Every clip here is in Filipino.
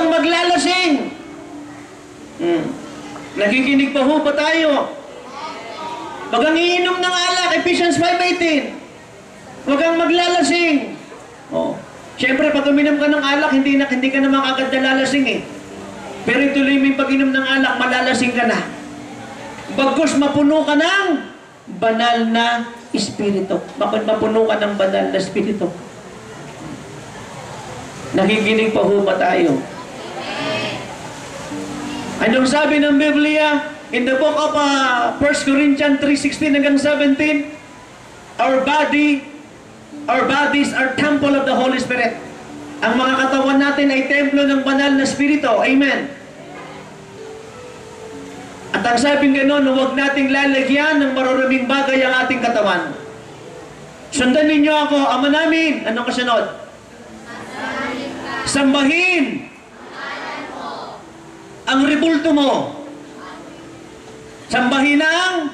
kang maglalasing. Nakikinig pa ho ba tayo? Huwag kang iinom ng alak, Ephesians 5:18. Huwag kang maglalasing. Siyempre, pag uminom ka ng alak, hindi ka naman agad nalalasing eh. Pero ituloy mo yung pag-inom ng alak, malalasing ka na. Bagkus mapuno ka ng banal na Espiritu. Mapuno ka ng banal na Espiritu. Nakikinig pa ho ba tayo? Anong sabi ng Biblia? In the book of 1 Corinthians 3:16 hanggang 17, our bodies are temple of the Holy Spirit. Ang mga katawan natin ay templo ng banal na Espiritu. Amen. At ang sabing gano'n, huwag nating lalagyan ng maruruming bagay ang ating katawan. Sundan ninyo ako, Ama namin. Anong kasunod? Sambahin ang rebulto mo. Sambahin ang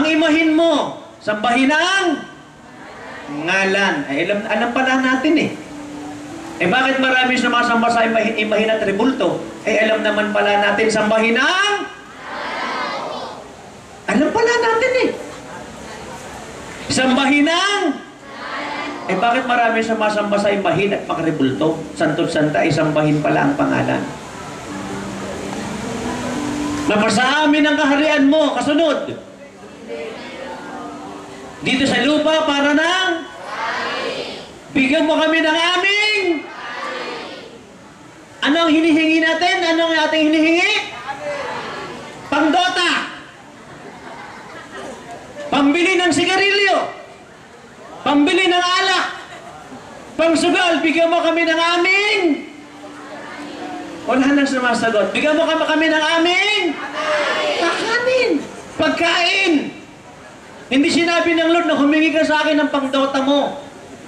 imahin mo. Sambahin ang ngalan. Alam pala natin eh. Bakit marami sumasamba sa imahin at rebulto? Alam naman pala natin sambahin ang alam pala natin eh. Sambahin ang bakit marami sumasamba sa imahin at pagrebulto? Santot-santa, sambahin pala ang pangalan. Napasa amin ang kaharian mo. Kasunod. Dito sa lupa para ng bigyan mo kami ng aming ano ang hinihingi natin? Ano ang ating hinihingi? Pangdota. Pambili ng sigarilyo. Pambili ng alak. Pangsugal. Bigyan mo kami ng aming wala nang sumasagot. Bigyan mo kami ng aming kakanin. Pagkain. Hindi sinabi ng Lord na humingi ka sa akin ng pangdota mo.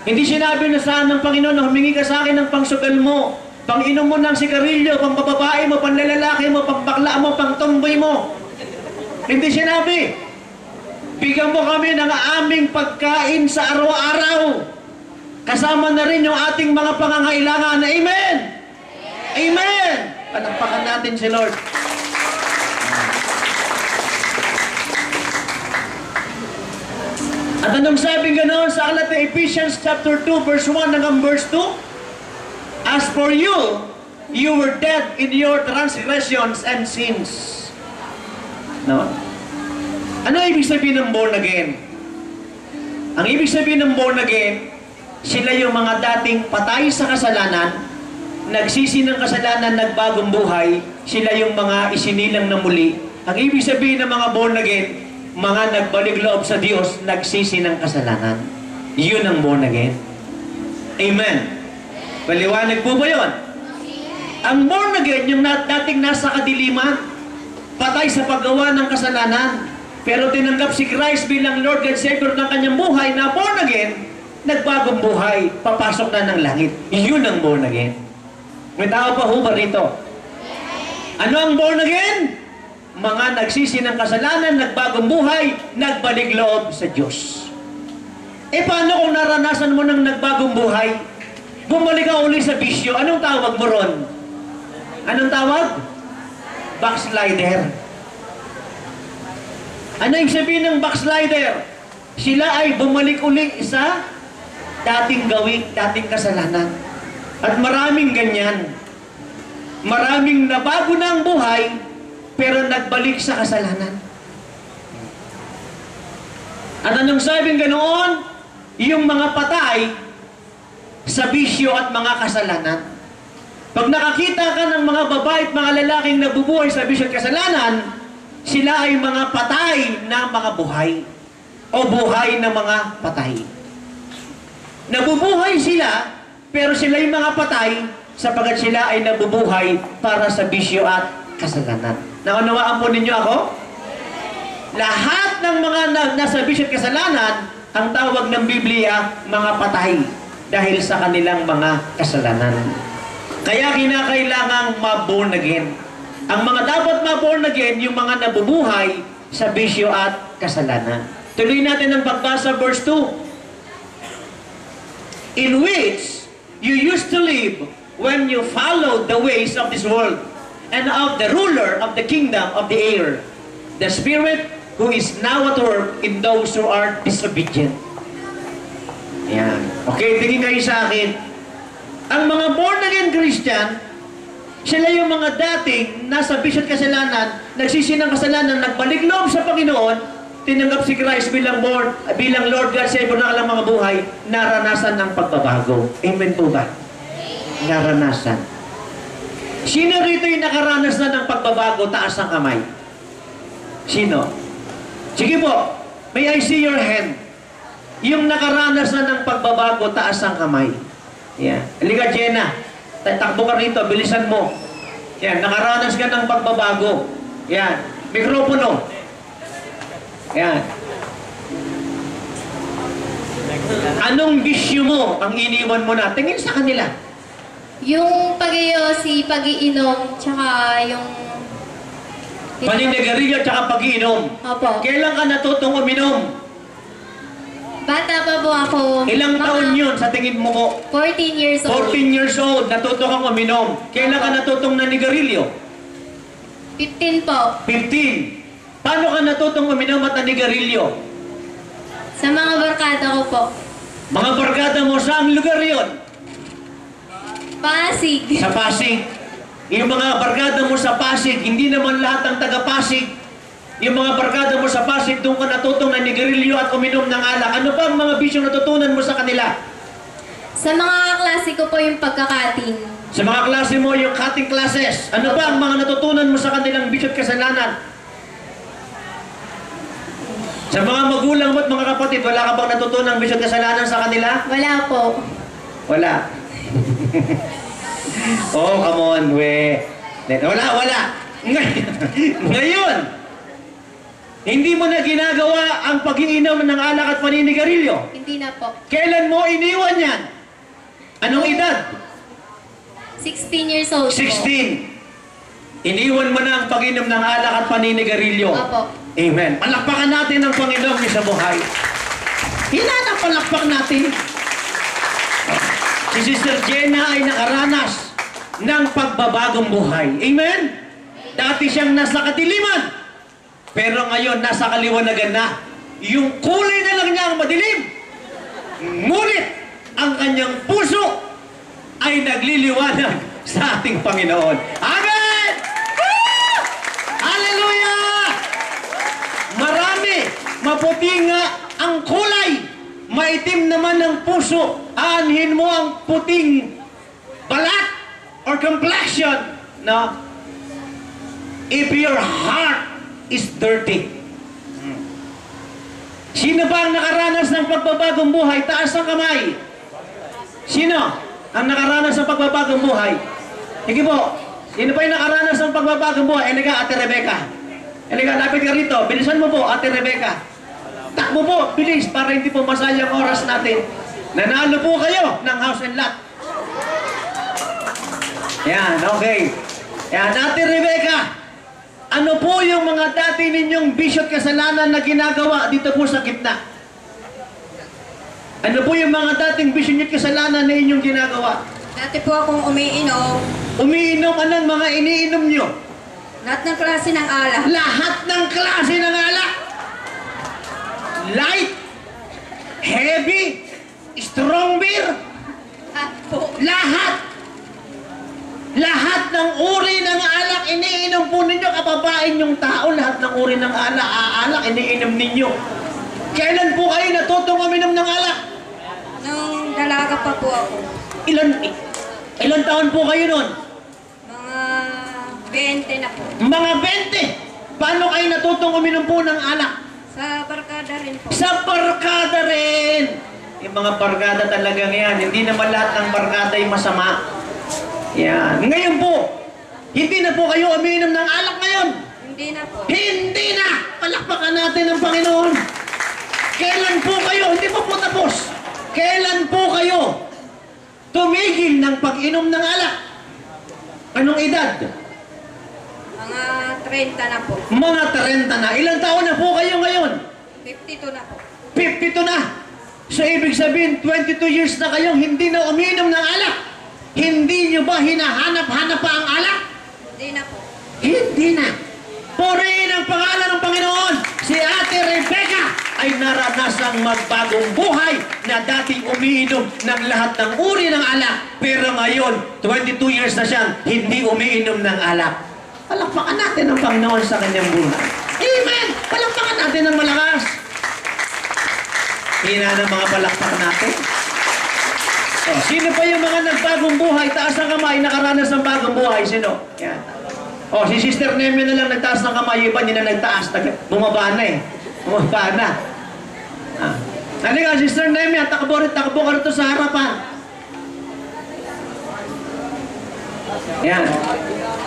Hindi sinabi na sa ng Panginoon na humingi ka sa akin ng pangsugal mo. Panginom mo ng sigarilyo, pangbababae mo, panlalalaki mo, pangbakla mo, pangtomboy mo. Hindi sinabi. Bigyan mo kami ng aming pagkain sa araw-araw. Kasama na rin yung ating mga pangangailangan. Amen! Amen! Palakpakan natin si Lord. At anong sabi ganoon sa aklat ng Ephesians chapter 2 verse 1 hanggang verse 2? As for you, you were dead in your transgressions and sins. No? Ano ibig sabihin ng born again? Ang ibig sabihin ng born again, sila yung mga dating patay sa kasalanan, nagsisi ng kasalanan, nagbagong buhay, sila yung mga isinilang na muli. Ang ibig sabihin ng mga born again, mga nagbalik loob sa Diyos, nagsisi ng kasalanan. Yun ang born again. Amen. Paliwanag po ba yun? Ang born again, yung dating nasa kadiliman, patay sa paggawa ng kasalanan, pero tinanggap si Christ bilang Lord and Savior ng kanyang buhay, na born again, nagbagong buhay, papasok na ng langit. Yun ang born again. May tao pa ho ba rito? Ano ang born again? Mga nagsisi ng kasalanan, nagbagong buhay, nagbalik loob sa Diyos. Paano kung naranasan mo ng nagbagong buhay? Bumalik ka uli sa bisyo, anong tawag mo ron? Anong tawag? Backslider. Ano yung sabihin ng backslider? Sila ay bumalik uli sa dating gawin, dating kasalanan. At maraming ganyan. Maraming nabago na ang buhay, pero nagbalik sa kasalanan. At anong sabing ganoon? Yung mga patay sa bisyo at mga kasalanan. Pag nakakita ka ng mga babae at mga lalaking nabubuhay sa bisyo at kasalanan, sila ay mga patay na mga buhay. O buhay na mga patay. Nabubuhay sila, pero sila ay mga patay sapagat sila ay nabubuhay para sa bisyo at kasalanan. Naunawaan po ninyo ako? Lahat ng mga nasa bisyo at kasalanan, ang tawag ng Biblia, mga patay dahil sa kanilang mga kasalanan. Kaya kinakailangang ma-born again. Ang mga dapat ma-born again, yung mga nabubuhay sa bisyo at kasalanan. Tuloy natin ang pagbasa, verse 2. In which you used to live when you follow the ways of this world and of the ruler of the kingdom of the air, the spirit who is now at work in those who are disobedient. Yan. Okay, tingin kayo sa akin. Ang mga born-again Christian, sila yung mga dating nasa bisyo at kasalanan, nagsisi ng kasalanan, nagbalik loob sa Panginoon, tinanggap si Christ bilang Lord God, Savior na kalang mga buhay, naranasan ng pagbabago. Amen po ba? Naranasan. Sino rito yung nakaranas na ng pagbabago? Taas ang kamay. Sino? Sige po, may I see your hand? Yung nakaranas na ng pagbabago, taas ang kamay. Yan. Halika, Jenna. Takbo ka rito, bilisan mo. Yan, nakaranas ka ng pagbabago. Yan. Mikropono. Yan. Anong bisyo mo ang iniwan mo na? Tingin sa kanila. Yung pag-iyosi, pag-iinom, tsaka yung... Paninigarilyo at pag-iinom. Opo. Kailan ka natutong uminom? Bata pa po ako. Ilang taon yun sa tingin mo ko? 14 years old. 14 years old, natuto kang uminom. Kailan ka natutong nanigarilyo? 15 po. 15. Paano ka natutong uminom at nanigarilyo? Sa mga barkada ko po. Mga barkada mo, saang lugar yon? Pasig. Sa Pasig. Yung mga barkada mo sa Pasig, hindi naman lahat ng taga-Pasig. Yung mga barkada mo sa Pasig, doon ka natutong nanigarilyo at uminom ng alak. Ano pa ang mga bisyong natutunan mo sa kanila? Sa mga klase ko po yung pagkakating. Sa mga klase mo, yung cutting classes. Ano pa ang mga natutunan mo sa kanilang bisyo at kasalanan? Sa mga magulang mo at mga kapatid, wala ka bang natutunan bisyo at kasalanan sa kanila? Wala po. Wala. Oh, come on, we. Wala. Ngayon, hindi mo na ginagawa ang pag-iinom ng alak at paninigarilyo. Hindi na po. Kailan mo iniwan yan? Anong edad? 16 years old po. 16. Iniwan mo na ang pag-inom ng alak at paninigarilyo. Opo. Amen. Palakpakan natin ang Panginoon sa buhay. Hinanang palakpak natin. Si Sister Jenna ay nakaranas ng pagbabagong buhay. Amen? Dati siyang nasa kadiliman. Pero ngayon, nasa kaliwanagan na. Yung kulay na lang niya ang madilim. Ngunit, ang kanyang puso ay nagliliwanag sa ating Panginoon. Amen! Woo! Hallelujah! Marami, maputi nga ang kulay. Maitim naman ang puso. Aanhin mo ang puting balat or complexion. No? If your heart is dirty. Sino ba ang nakaranas ng pagbabagong buhay? Taas ang kamay. Sino ang nakaranas ng pagbabagong buhay? Sige po. Sino pa yung nakaranas ng pagbabagong buhay? Halika, Ate Rebecca. Halika, lapit ka rito. Bilisan mo po, Ate Rebecca. Takbo po, bilis, para hindi po masayang oras natin. Nanalo po kayo ng house and lot. Yan, okay. Yan, Ate Rebecca. Ano po yung mga dati ninyong bisyo at kasalanan na ginagawa dito po sa gitna? Ano po yung mga dating bisyo at kasalanan na inyong ginagawa? Dati po akong umiinom. Umiinom, anong mga iniinom nyo? Lahat ng klase ng alak. Lahat ng klase ng alak. Light, heavy, strong beer, lahat. Lahat ng uri ng alak, iniinom po ninyo, kababain yung tao, lahat ng uri ng alak, iniinom ninyo. Kailan po kayo natutong uminom ng alak? Nung dalaga pa po ako. Ilan taon po kayo nun? Mga 20 na po. Mga 20! Paano kayo natutong uminom po ng alak? Sa barkada rin po. Sa barkada rin! Yung mga barkada talagang yan, hindi naman lahat ng barkada ay masama. Yan. Ngayon po, hindi na po kayo umiinom ng alak ngayon. Hindi na po. Hindi na! Palakpakan natin ang Panginoon. Kailan po kayo, hindi pa po tapos, kailan po kayo tumigil ng pag-inom ng alak? Anong edad? Mga 30 na po. Mga 30 na. Ilang taon na po kayo ngayon? 52 na po. 52 na. So ibig sabihin, 22 years na kayong hindi na umiinom ng alak. Hindi nyo ba hinahanap-hanap pa ang alak? Hindi na po. Hindi na. Purihin ang pangalan ng Panginoon. Si Ate Rebecca ay naranasang magbagong buhay na dating umiinom ng lahat ng uri ng alak. Pero ngayon, 22 years na siyang hindi umiinom ng alak. Palakpakan natin ang Panginoon sa kanyang buhay. Amen! Palakpakan natin ng malakas. Hina ng mga palakpak natin. Oh, sino pa yung mga nagbagong buhay? Taas ng kamay, nakaranas ng bagong buhay. Sino? Yan. Oh, si Sister Neme na lang nagtaas ng kamay. Yung iba hindi na nagtaas. Bumaba na eh. Bumaba na. Ah. Halika, Sister Neme, takbo ka rito sa harapan. Yan.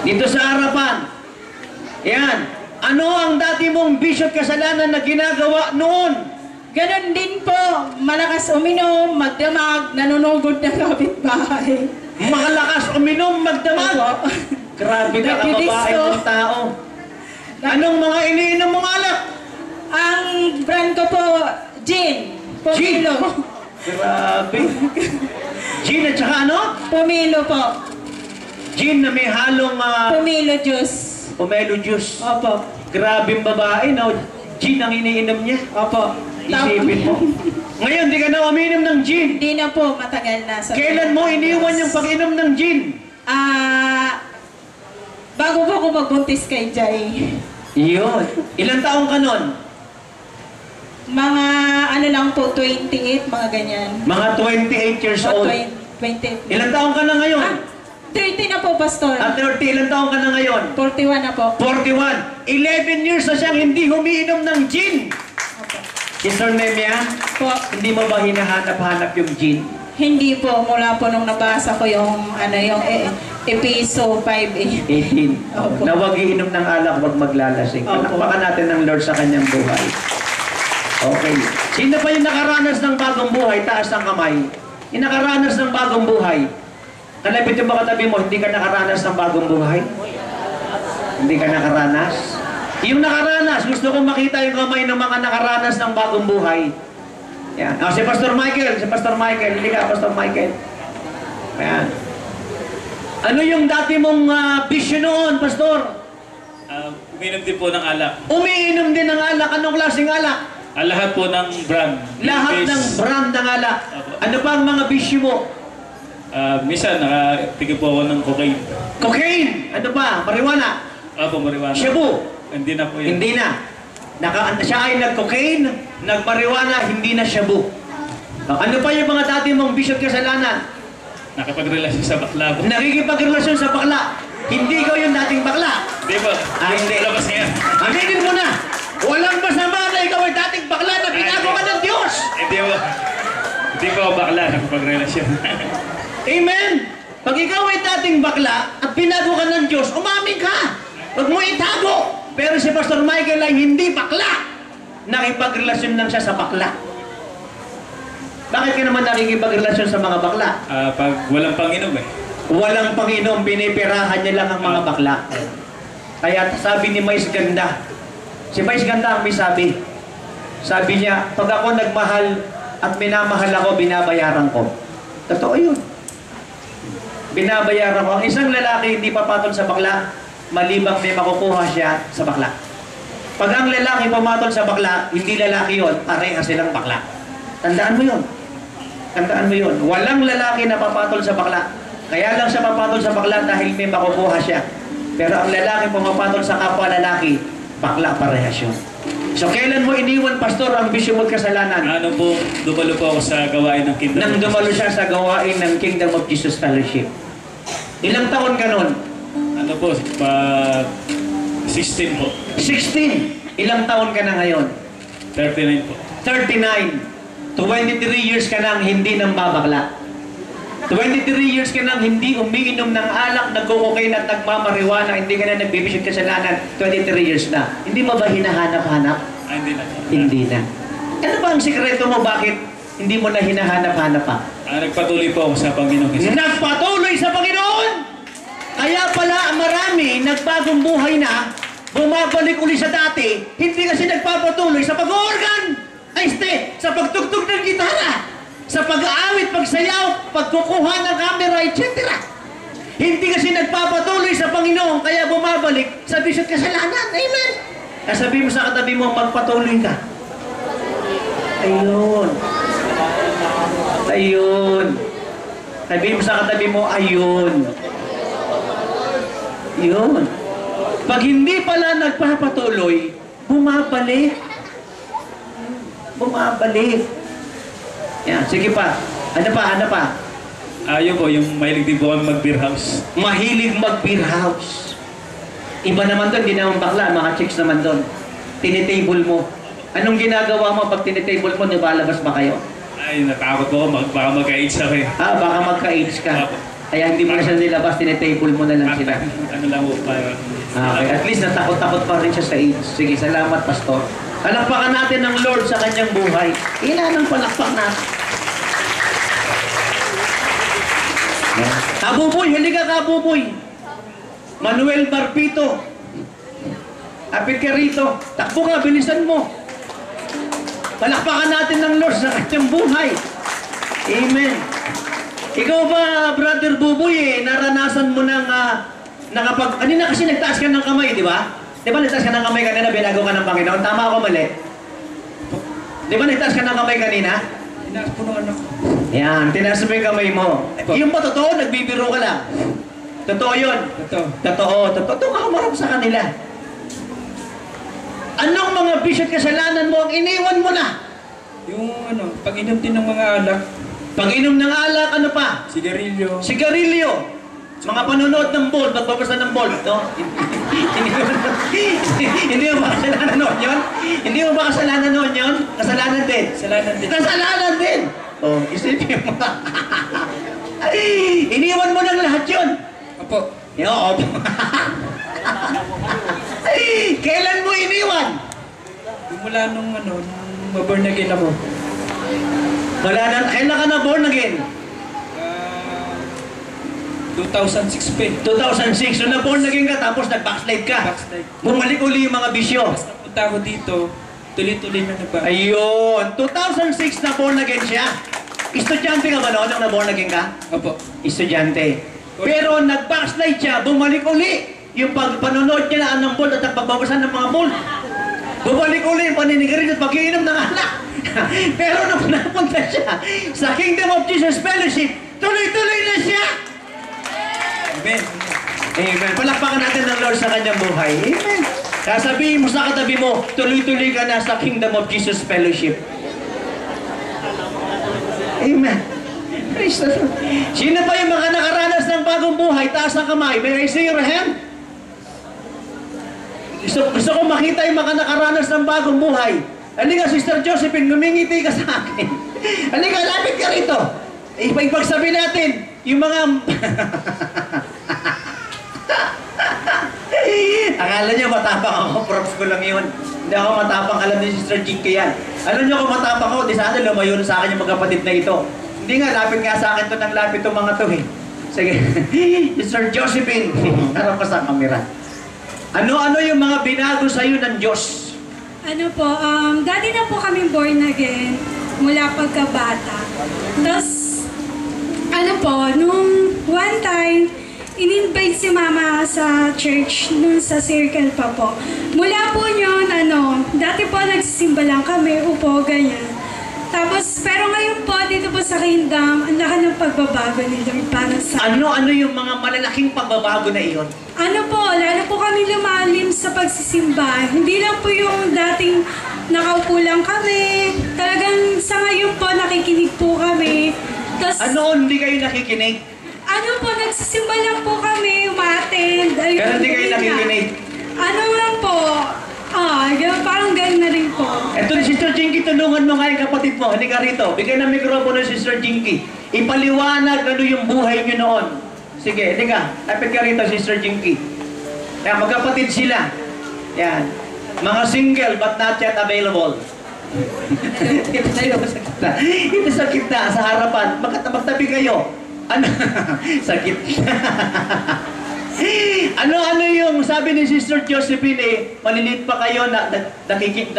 Dito sa harapan. Yan. Ano ang dati mong bisyo at kasalanan na ginagawa noon? Ganon din po, malakas uminom, magdamag, nanunugod ng kapitbahay. Malakas uminom, magdamag. Opo. Grabe ka, Nagdidisko. kababae ng tao. Anong mga iniinom mong alak? Ang brand ko po, gin. Pomelo. Grabe. Gin at saka ano? Pomelo po. Gin na may halong Pomelo juice. pomelo juice. Opo. Grabing babae, no? Gin ang iniinom niya. Opo. Isipin mo. Ngayon, di ka na uminom ng gin. Hindi na po, matagal na. Kailan mo iniwan yung pag-inom ng gin? Bago po ako magbuntis kay Jai. Iyon. Ilang taong ka nun? Mga ano lang po, 28, mga ganyan. Mga 28 years O, old. 20. Ilang taong ka na ngayon? 30 na po, Pastor. At 30, ilang taong ka na ngayon? 41 na po. 41. 11 years na siyang hindi humiinom ng gin. Opo. Sister Nemia, Po. hindi mo ba hinahanap-hanap yung gin? Hindi po, mula po nung nabasa ko yung, yung Episo 5. 18. Opo. Na huwag iinom ng alak, huwag maglalasing. Opo. Palakpakan natin ng Lord sa kanyang buhay. Okay. Sino pa yung nakaranas ng bagong buhay? Taas ang kamay. Yung nakaranas ng bagong buhay. Kalapit yung makatabi mo, hindi ka nakaranas ng bagong buhay? Hindi ka nakaranas? Yung nakaranas, gusto kong makita yung kamay ng mga nakaranas ng bagong buhay. Yan. Si Pastor Michael, hindi ka, Pastor Michael. Ayan. Ano yung dati mong vision noon, Pastor? Uminom din po ng alak. Umiinom din ng alak. Anong klaseng alak? Lahat po ng brand. Lahat Base. ng brand ng alak. Ano pa ang mga bisyo mo? Minsan, nakatigil po ako ng cocaine. Cocaine. Ano pa? Marijuana. Apo, marijuana. Shabu. Hindi na po yun. Hindi na. Siya ay nag-cocaine, nag-marijuana, hindi na shabu. Ano pa yung mga dati mong bisyo at kasalanan? Nakapagrelasyon sa bakla po. Nakikipagrelasyon sa bakla. Hindi ikaw yung dating bakla. Hindi po. Hindi. Labas ngayon. Aminin mo na. Walang masama na ikaw ay dating bakla na binago ka ng Diyos. Hindi po. Hindi po ako bakla. Nakapagrelasyon. Amen! Pag ikaw ay dating bakla at binago ka ng Diyos, umamin ka! Huwag mo itago! Pero si Pastor Michael ay hindi bakla! Nakipagrelasyon lang siya sa bakla. Bakit ka naman nakikipagrelasyon sa mga bakla? Pag walang panginom eh. Walang Panginoon, binipirahan niya lang ang mga bakla. Kaya sabi ni Mais Ganda, si Mais Ganda ang may sabi. Sabi niya, pag ako nagmahal at minamahal ako, binabayaran ko. Totoo yun. Binabayaran ko. Ang isang lalaki hindi papatol sa bakla, malibang may makukuha siya sa bakla. Pag ang lalaki pumatol sa bakla, hindi lalaki yun, pareha silang bakla. Tandaan mo yun. Tandaan mo yun. Walang lalaki na papatol sa bakla. Kaya lang siya papatol sa bakla dahil may makukuha siya. Pero ang lalaki pumapatol sa kapwa lalaki, bakla parehas yun. So kailan mo iniwan, Pastor, ang bisyo mo at kasalanan? Ano po, dumalo po ako sa gawain ng Kingdom. Nang dumalo siya sa gawain ng Kingdom of Jesus Fellowship. Ilang taon ka nun? Ano po, 16 po. 16. Ilang taon ka na ngayon? 39 po. 39. 23 years ka nang hindi nang babakla. 23 years ka nang hindi umiinom ng alak, nagko-cocaine at nagmamariwana, hindi ka na nagbibisyo at kasalanan. 23 years na. Hindi mo ba hinahanap-hanap? Hindi na. Hindi na. Ano ba ang sikreto mo bakit hindi mo na hinahanap-hanap pa? Nagpatuloy po ako sa Panginoon. Nagpatuloy sa Panginoon! Kaya pala marami nagbagong buhay na, bumabalik uli sa dati, hindi kasi nagpapatuloy sa pag-organ, sa pagtugtog ng gitara, sa pag-aawit, pagsayaw, pagkukuha ng camera, etc. Hindi kasi nagpapatuloy sa Panginoon, kaya bumabalik sa bisyo't kasalanan. Amen. Sabi mo sa katabi mo, magpatuloy ka. Ayun. Ayun. Sabi mo sa katabi mo, ayun. Yun. Pag hindi pala nagpapatuloy, bumabalik. Bumabalik. Yan, sige pa. Ano pa? Yun po, yung mahilig din po kami mag-beer house. Mahilig mag-beer house. Iba naman doon, hindi naman bakla, mga chicks naman doon. Tinitable mo. Anong ginagawa mo pag tinitable mo, nibalabas ba kayo? Ay, natakot po ako, baka mag-AIDS ako eh. Baka magka-AIDS ka. Apo. Kaya hindi mo na siya nilabas, tinitable mo na lang sila. Ano lang po, parang... Okay, at least natakot-takot pa rin siya sa AIDS. Sige, salamat, Pastor. Palakpakan natin ng Lord sa kanyang buhay. Ina ng palakpak natin. Kabuboy, halika Kabuboy. Manuel Barbito. Apit ka rito. Takbo ka, bilisan mo. Palakpakan natin ng Lord sa kanyang buhay. Amen. Ikaw ba, Brother Buboy, naranasan mo ng kanina kasi nagtaas ka ng kamay, di ba? Di ba nagtaas ka ng kamay kanina, binago ka ng Panginoon? Tama ako mali? Di ba nagtaas ka ng kamay kanina? Tinaas po ng anak ko. Yan, tinaas mo yung kamay mo. Yung ba totoo, nagbibiro ka lang? Totoo yun? Totoo. Totoo ka humarap sa kanila. Anong mga bisyo't kasalanan mo ang iniwan mo na? Yung pag-inom din ng mga alak, Pag-inom ng alak, ano pa? sigarilyo. Sigarilyo. Mga panonood ng ball, pagbabasa ng ball, no? Hindi mo ba kasalanan noon yun? Hindi mo ba kasalanan noon yun? Kasalanan din. Kasalanan din. Oh, isipin mo. Iniwan mo ng lahat yun. Opo. Opo. Kailan mo iniwan? Yung mula nung maborn again ako. Kailan ka na born again? 2006 pa. 2006. So na born again ka, tapos nag-backslide ka. Backslide. Bumalik uli yung mga bisyo. Tapos napunta ako dito, tuloy-tuloy na nagbago. Ayun. 2006 na born again siya. Estudyante ka ba noon nung na born again ka? Opo. Estudyante. Pero nag-backslide siya, bumalik uli. Yung panonood niya na ng ball at nagpagbabasan ng mga ball. Bumalik uli yung paninigarin at pag-iinom ng alak. Pero nung napunta siya sa Kingdom of Jesus Fellowship, tuloy-tuloy na siya. Amen. Amen. Palakpakan natin ng Lord sa kanyang buhay. Amen. Sasabihin mo sa katabi mo, tuloy-tuloy ka na sa Kingdom of Jesus Fellowship. Amen. Praise the Lord. Sino pa yung mga nakaranas ng bagong buhay? Taas ang kamay. May I see your hand? Gusto ko makita yung mga nakaranas ng bagong buhay. Halika, Sister Josephine, ngumingiti ka sa akin. Halika, lapit ka rito. Ipagsabi natin, yung mga... Akala niyo matapang ako, props ko lang yun. Hindi ako matapang, alam ni Sister Jinky yan. Alam niyo kung matapang ako, di sana lumayo na sa akin yung magkapatid na ito. Hindi nga, lapit nga sa akin to ng lapit itong mga to eh. Sige, Sister Josephine, harap ka sa kamera. Ano-ano yung mga binago sa'yo ng Diyos? Ano po, dati na po kami born again mula pagkabata. Tapos, ano po, nung one time, in-invite si Mama sa church, nung sa circle pa po. Mula po yun, dati po nagsisimba lang kami, upo, ganyan. Tapos, pero ngayon po, dito po sa Kingdom, ang laki ng pagbabago ni Lord para sa... Ano yung mga malalaking pagbabago na iyon? Ano po, lalo po kami lumalim sa pagsisimba. Hindi lang po yung dating nakaupo lang kami. Talagang sa ngayon po, nakikinig po kami. Tas, Hindi kayo nakikinig? ano po, nagsisimba lang po kami, umattend. Ayun, Pero hindi kayo ganyan. nakikinig? Ano lang po, parang ganun na rin po. Eto, Sister Jinky, tulungan mo nga yung kapatid mo. Halika rito. Bigay ng mikropono si Sister Jinky. Ipaliwanag ano yung buhay niyo noon. Sige, halika. Lapit ka rito, Sister Jinky. Yan, magkapatid sila. Yan. Mga single but not yet available. Ito tayo sa kita. Ito sa kita, sa harapan. Magtabi kayo. Ano? Sa kita. Ano yung sabi ni Sister Josephine maliliit pa kayo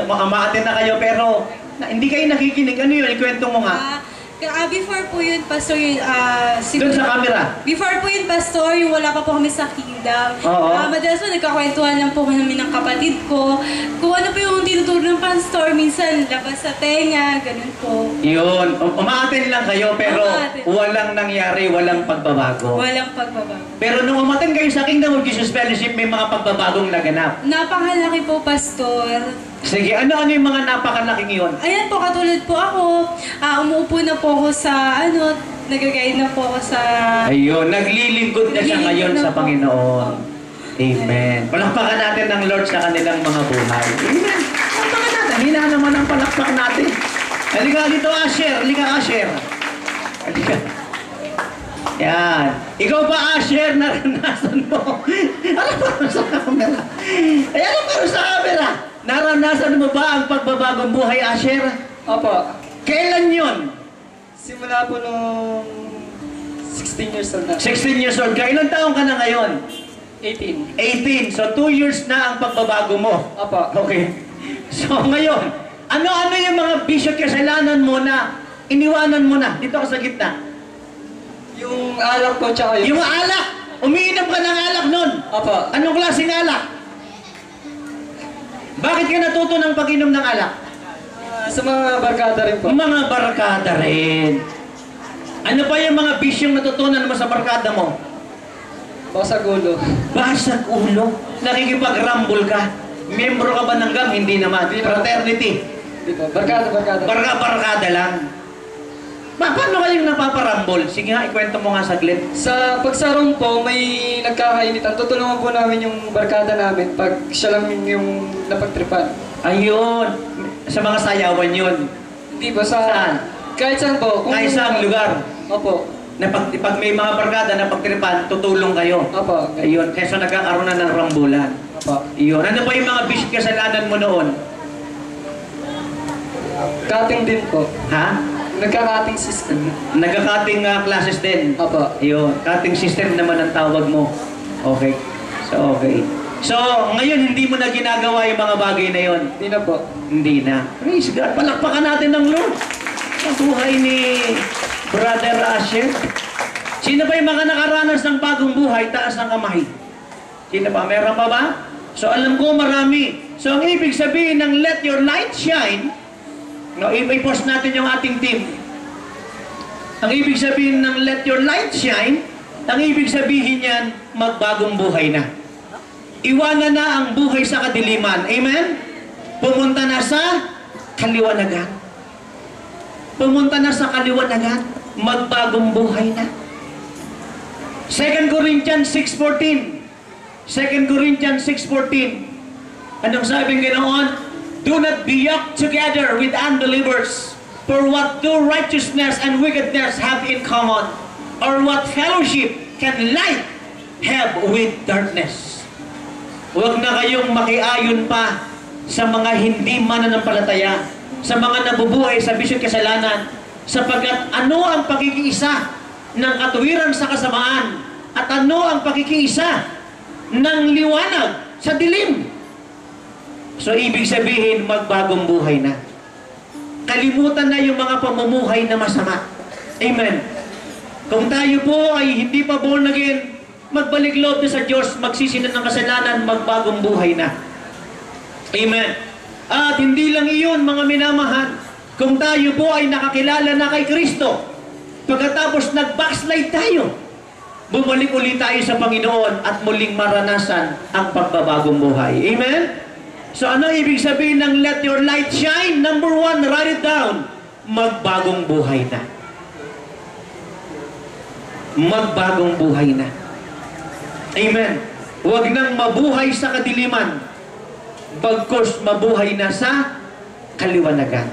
makamatin na kayo pero hindi kayo nakikinig. Ano yun? Ikwento mo nga. Before po yun, Pastor, yun, Doon sa camera. Before po yun, Pastor, yung wala pa po kami sa kingdom. Oo. Madalas po, nagkakwentuhan lang po kami ng kapatid ko. Kung ano po yung tinuturo ng Pastor, minsan labas sa tenga, ganun po. Yun. Umaaten lang kayo, pero Umaaten. walang nangyari, walang pagbabago. Walang pagbabago. Pero nung umaten kayo sa Kingdom of Jesus Fellowship, may mga pagbabagong naganap. Napakalaki po, Pastor. Sige, ano yung mga napakalaking yun? Ayan po, katulad po ako, umuupo na po ako sa, nagagayad na po ako sa... Ayun, naglilingkod na siya ngayon Naglilingkod na sa po. Panginoon. Amen. Palakpakan natin ng Lord sa kanilang mga buhay. Amen. Palakpakan natin. Hina naman ang palakpak natin. Halika dito, Asher. Halika, Asher. Halika. Yan. Ikaw ba, Asher, naranasan mo? Alam mo sa camera. Ay, alam mo sa camera. Naranasan mo ba ang pagbabagong buhay, Asher? Opo. Kailan yun? Simula po nung 16 years old na. 16 years old ka. Ilang taong ka na ngayon? 18. 18. So, 2 years na ang pagbabago mo. Opo. Okay. So, ngayon, ano-ano yung mga bisyo at kasalanan mo na iniwanan mo na? Dito ka sa gitna. Yung alak po tsaka Yung alak! Umiinom ka ng alak nun. Opo. Anong klaseng alak? Bakit ka natuto ng pag-inom ng alak? Sa mga barkada rin po. Mga barkada rin. Ano pa yung mga bisyong natutunan mo sa barkada mo? Basag ulo. Basag ulo. Nakikipag-rumble ka. Membro ka ba ng gang? Hindi naman. Fraternity. Di ba? Barkada. Barkada lang. Paano kayong napaparambol? Sige nga, ikwento mo nga saglit. Sa pagsarong po, may nagkakainitan. Tutulungan po namin yung barkada namin pag siya lang yung napagtripan. Ayun. Sa mga sayawan yun. Hindi po sa... Saan? Kahit saan po. Kahit saang lugar. Opo. Na pag may mga barkada na pagtripan, tutulong kayo. Opo. Ayun. Kaya nagkakaroon na ng rambulan. Opo. Ayun. Ano pa yung mga bisit kasalanan mo noon? Cutting din po. Ha? Nagka-cutting system. Nagka-cutting classes din. Opo. Ayun. Cutting system naman ang tawag mo. Okay. So, okay. So, ngayon hindi mo na ginagawa yung mga bagay na yon. Hindi na po. Hindi na. Praise God. Palakpakan natin ng Lord. Ang buhay ni Brother Asher. Sino ba yung mga nakaranas ng bagong buhay? Taas ng kamay. Sino ba? Meron pa ba? So, alam ko marami. So, ang ibig sabihin ng let your light shine, no, i-post natin yung ating team. Ang ibig sabihin ng let your light shine, ang ibig sabihin yan, magbagong buhay na. Iwanan na ang buhay sa kadiliman. Amen? Pumunta na sa kaliwanagan. Pumunta na sa kaliwanagan. Magbagong buhay na. 2 Corinthians 6:14. 2 Corinthians 6:14. Anong sabing ganoon? Do not be yoked together with unbelievers. For what do righteousness and wickedness have in common? Or what fellowship can light have with darkness? Huwag na kayong makiayon pa sa mga hindi mananampalataya, sa mga nabubuhay sa bisyot kasalanan, sapagkat ano ang pagkikiisa ng katuwiran sa kasamaan at ano ang pagkikiisa ng liwanag sa dilim. So, ibig sabihin, magbagong buhay na. Kalimutan na yung mga pamumuhay na masama. Amen. Kung tayo po ay hindi pa born again, magbalik loob na sa Diyos, magsisinan ng kasalanan, magbagong buhay na. Amen. At hindi lang iyon, mga minamahal, kung tayo po ay nakakilala na kay Kristo, pagkatapos nag-backslide tayo, bumalik ulit tayo sa Panginoon at muling maranasan ang pagbabagong buhay. Amen? So ano ibig sabihin ng let your light shine? Number 1, write it down. Magbagong buhay na. Magbagong buhay na. Amen. Huwag nang mabuhay sa kadiliman, bagkus mabuhay na sa kaliwanagan.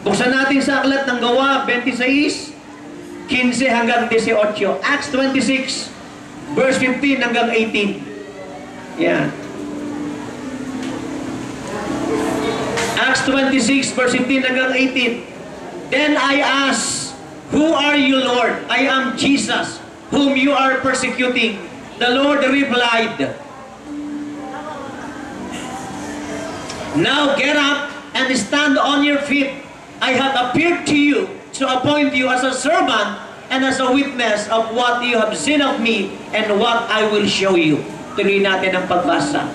Buksan natin sa aklat ng Gawa 26, 15 hanggang 18. Acts 26, verse 15 hanggang 18. Yan. Acts 26, verse 15 hanggang 18. Then I asked, who are you, Lord? I am Jesus, whom you are persecuting. The Lord replied, now get up and stand on your feet. I have appeared to you to appoint you as a servant and as a witness of what you have seen of me and what I will show you. Tuloy natin ang pagbasa.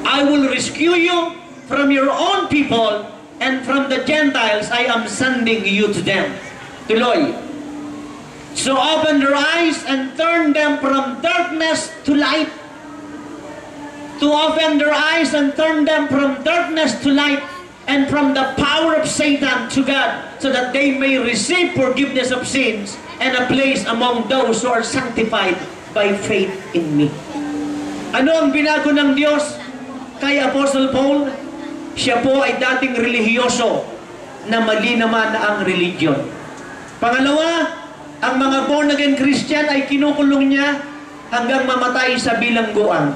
I will rescue you from your own people and from the Gentiles I am sending you to them. Tuloy. So open their eyes and turn them from darkness to light. To open their eyes and turn them from darkness to light and from the power of Satan to God, so that they may receive forgiveness of sins and a place among those who are sanctified by faith in me. Ano ang binago ng Diyos kay Apostle Paul? Siya po ay dating relihiyoso na mali naman ang religion. Pangalawa, ang mga born-again Christian ay kinukulong niya hanggang mamatay sa bilangguan.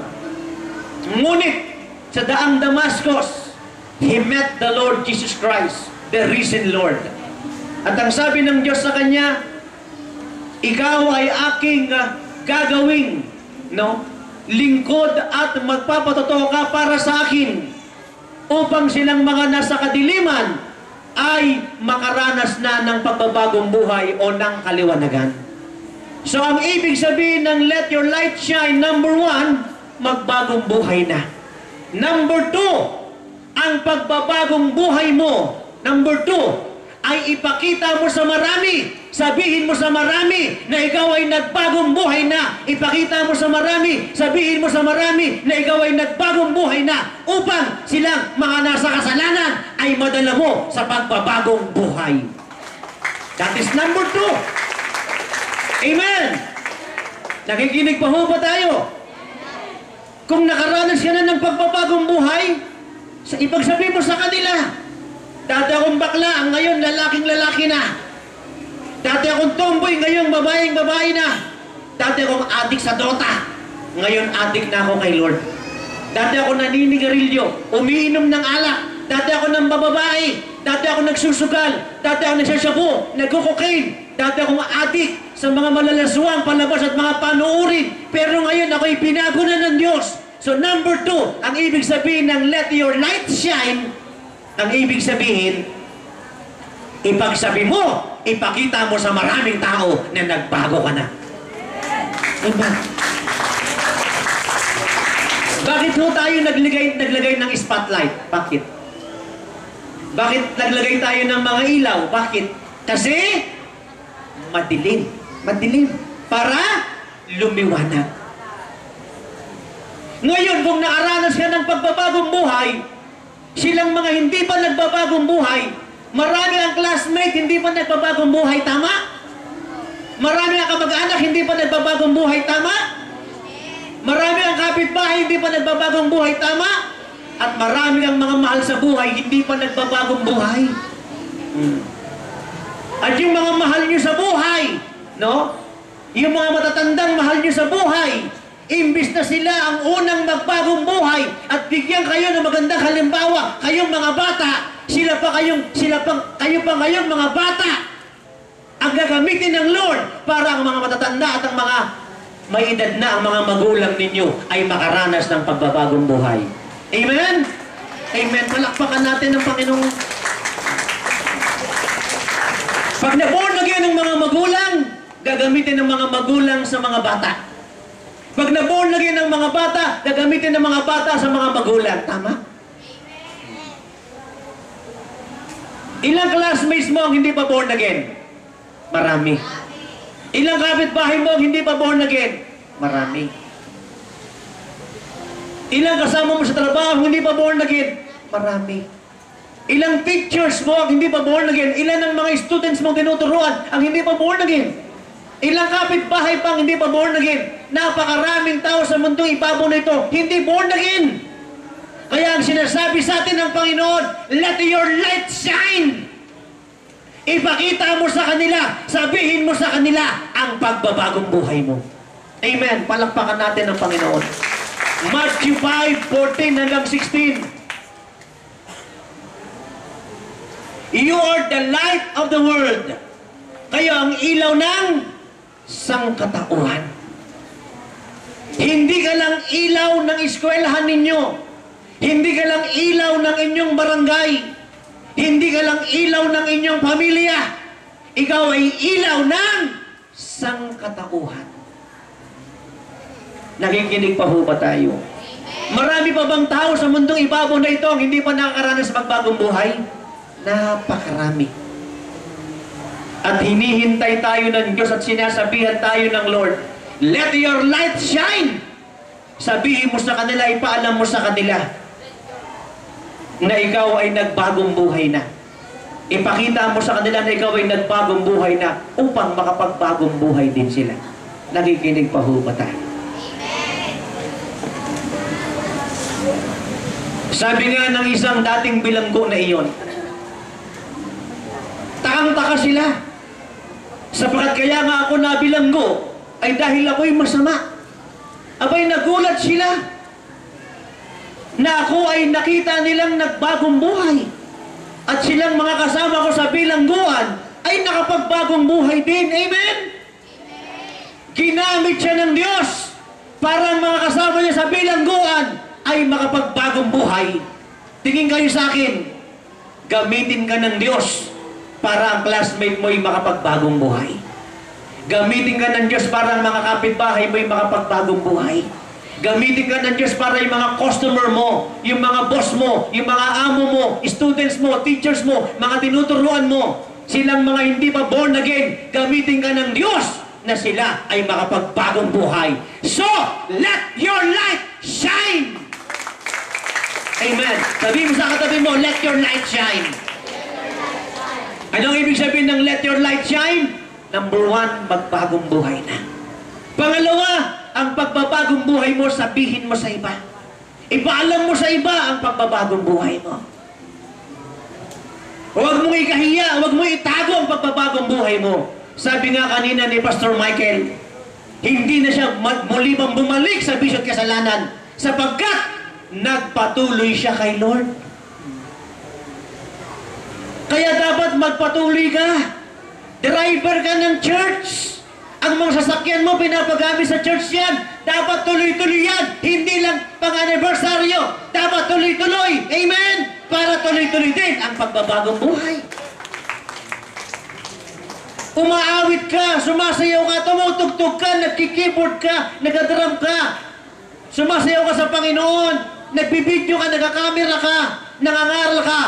Ngunit sa daang Damascus, he met the Lord Jesus Christ, the risen Lord. At ang sabi ng Diyos sa kanya, ikaw ay aking gagawing lingkod at magpapatotoo ka para sa akin upang silang mga nasa kadiliman ay makaranas na ng pagbabagong buhay o ng kaliwanagan. So ang ibig sabihin ng let your light shine, number 1, magbagong buhay na. Number 2, ang pagbabagong buhay mo, number 2, ay ipakita mo sa marami. Sabihin mo sa marami na ikaw ay nagbagong buhay na. Ipakita mo sa marami, sabihin mo sa marami na ikaw ay nagbagong buhay na upang silang mga nasa kasalanan ay madala mo sa pagbabagong buhay. That is number 2. Amen. Nakikinig pa ho ba tayo? Kung nakaranas ka na ng pagbabagong buhay, ipagsabi mo sa kanila, dati akong bakla, ngayon lalaking-lalaki na. Dati akong tomboy, ngayon babaeng-babae na. Dati akong adik sa Dota, ngayon adik na ako kay Lord. Dati ako naninigarilyo, umiinom ng alak. Dati ako ng bababae, dati ako nagsusugal, dati ako nagsasyabu, nagko-cocaine. Dati akong adik sa mga malalaswang palabas at mga panuurin. Pero ngayon ako'y binago na ng Diyos. So number 2, ang ibig sabihin ng let your light shine, ang ibig sabihin, ipagsabi mo, ipakita mo sa maraming tao na nagbago ka na. Amen. Bakit ho tayo naglagay ng spotlight? Bakit? Bakit naglagay tayo ng mga ilaw? Bakit? Kasi madilim. Madilim. Para lumiwanag. Ngayon, kung nakaranas ka ng pagbabagong buhay, silang mga hindi pa nagbabagong buhay, marami ang classmate, hindi pa nagbabagong buhay, tama? Marami ang kamag-anak, hindi pa nagbabagong buhay, tama? Marami ang kapitbahay, hindi pa nagbabagong buhay, tama? At marami ang mga mahal sa buhay, hindi pa nagbabagong buhay. At yung mga mahal nyo sa buhay, yung mga matatandang mahal nyo sa buhay, imbis na sila ang unang magbagong buhay at bigyan kayo ng magandang halimbawa, kayong mga bata, kayo pa ngayon mga bata, ang gagamitin ng Lord para ang mga matatanda at ang mga may edad na ang mga magulang ninyo ay makaranas ng pagbabagong buhay. Amen? Amen. Palakpakan natin ng Panginoon. Pag na-born again ng mga magulang, gagamitin ng mga magulang sa mga bata. Pag na-born again ng mga bata, gagamitin ng mga bata sa mga magulang. Tama? Ilang classmates mo ang hindi pa born again? Marami. Ilang kapitbahay mo ang hindi pa born again? Marami. Ilang kasama mo sa trabaho hindi pa born again? Marami. Ilang teachers mo ang hindi pa born again? Ilan ang mga students mong tinuturuan ang hindi pa born again? Ilang kapitbahay pang hindi pa born again? Napakaraming tao sa mundong ibabaw na ito, hindi born again. Kaya ang sinasabi sa atin ng Panginoon, let your light shine. Ipakita mo sa kanila, sabihin mo sa kanila ang pagbabagong buhay mo. Amen. Palakpakan natin ang Panginoon. Matthew 5:14 hanggang 16. You are the light of the world. Kayo ang ilaw ng sangkatauhan. Hindi ka lang ilaw ng eskwelahan ninyo. Hindi ka lang ilaw ng inyong barangay. Hindi ka lang ilaw ng inyong pamilya. Ikaw ay ilaw ng sangkatauhan. Nakikinig pa ho ba tayo? Marami pa bang tao sa mundong ibabaw na ito ang hindi pa nakakaranas sa magbagong buhay? Napakarami. At hinihintay tayo ng Diyos at sinasabihan tayo ng Lord, let your light shine! Sabihin mo sa kanila, ipaalam mo sa kanila na ikaw ay nagbagong buhay na. Ipakita mo sa kanila na ikaw ay nagbagong buhay na upang makapagbagong buhay din sila. Nakikinig pa ho ba tayo? Sabi nga ng isang dating bilanggo na iyon, takang-taka sila. Sapagkat kaya nga ako nabilanggo ay dahil ako'y masama. Abay nagulat sila na ako ay nakita nilang nagbagong buhay. At silang mga kasama ko sa bilangguan ay nakapagbagong buhay din. Amen? Ginamit siya ng Diyos para ang mga kasama niya sa bilangguan ay makapagbagong buhay. Tingin kayo sa akin, gamitin ka ng Diyos para ang classmate mo ay makapagbagong buhay. Gamitin ka ng Diyos para ang mga kapitbahay mo ay makapagbagong buhay. Gamitin ka ng Diyos para yung mga customer mo, yung mga boss mo, yung mga amo mo, students mo, teachers mo, mga tinuturuan mo, silang mga hindi pa born again, gamitin ka ng Diyos na sila ay makapagbagong buhay. So, let your light shine! Amen. Sabihin mo sa katabi mo, let your light shine. Anong ibig sabihin ng let your light shine? Number 1, magbagong buhay na. Pangalawa, ang pagbabagong buhay mo, sabihin mo sa iba. Ipaalam mo sa iba ang pagbabagong buhay mo. Huwag mong ikahiya, huwag mong itago ang pagbabagong buhay mo. Sabi nga kanina ni Pastor Michael, hindi na siya muli bang bumalik sa bisyo at kasalanan sapagkat nagpatuloy siya kay Lord. Kaya dapat magpatuloy ka. Driver ka ng church. Ang mga sasakyan mo pinapagamit sa church yan. Dapat tuloy-tuloy yan. Hindi lang pang-anibersaryo. Dapat tuloy-tuloy. Amen? Para tuloy-tuloy din ang pagbabagong buhay. Umaawit ka, sumasayaw ka, tumutugtog ka, nagkikeyboard ka, nagadrum ka. Sumasayaw ka sa Panginoon, nagbibideo ka, nagakamera ka, nangangaral ka,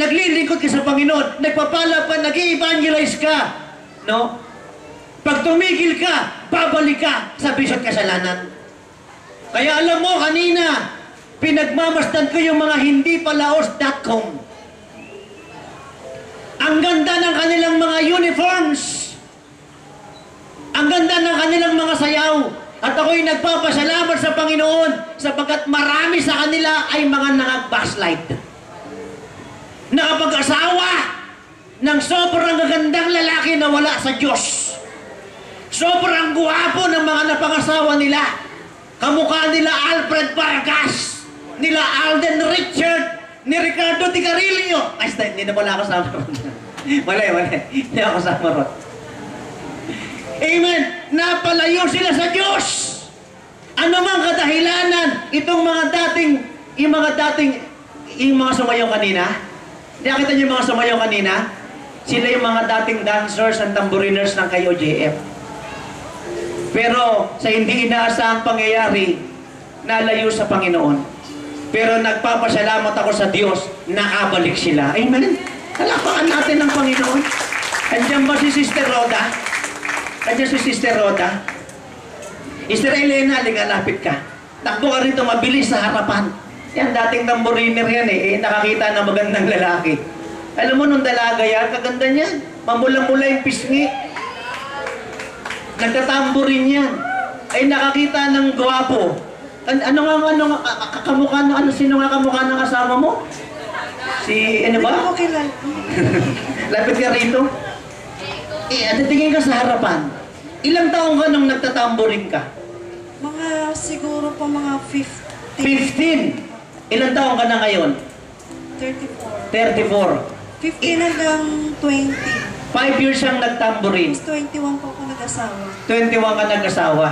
naglilingkod ka sa Panginoon, nagpapalab ka, nag-i-evangelize ka. No? Pag tumigil ka, babalik ka sa bisyo at kasalanan. Kaya alam mo, kanina, pinagmamasdan ko yung mga hindipalaos.com. Ang ganda ng kanilang mga uniforms. Ang ganda ng kanilang mga sayaw. At ako'y nagpapasalamat sa Panginoon sapagkat marami sa kanila ay mga nakag-backslide. Nakapag-asawa ng sobrang gagandang lalaki na wala sa Diyos. Sobrang guwapo ng mga napangasawa nila. Kamukha nila Alfred Vargas, nila Alden Richard, ni Ricardo Ticarillo. Ay, hindi na pala ako sama ron. Mali. Hindi ako sama ron. Amen. Napalayo sila sa Diyos. Ano mang kadahilanan, itong mga dating, yung mga sumayaw kanina, nakita niyo yung mga sumayaw kanina? Sila yung mga dating dancers and tamboriners ng KOJF. Pero sa hindi inaasahang pangyayari, nalayo sa Panginoon. Pero nagpapasalamat ako sa Diyos, nakabalik sila. Amen? Talapakan natin ng Panginoon. Andiyan ba si Sister Rhoda? Andiyan si Sister Rhoda? Sister Elena, lapit ka. Takbo ka rito, mabilis sa harapan. Yan, dating tamboriner yan eh. Nakakita ng magandang lalaki. Alam mo, nung dalaga yan, kaganda niyan. Mamula-mula yung pisngi. Nagtatamborin yan. Ay nakakita ng gwapo. Sino nga kamukha ng kasama mo? Si, ano ba? Okay lang. Lapit ka rito. Tingin ka sa harapan. Ilang taong ka nung nagtatamborin ka? Mga siguro pa mga 15. 15. Ilang taong ka na ngayon? 34. 34. 15 hanggang 20. 5 years siyang nagtamborin. 21 po ako nag-asawa. 21 ka nag-asawa.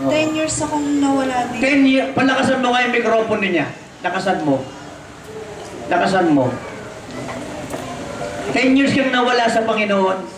10 years akong nawala din. 10 years. Palakasan mo nga yung mikropono niya. Lakasan mo. Lakasan mo. 10 years kang nawala sa Panginoon.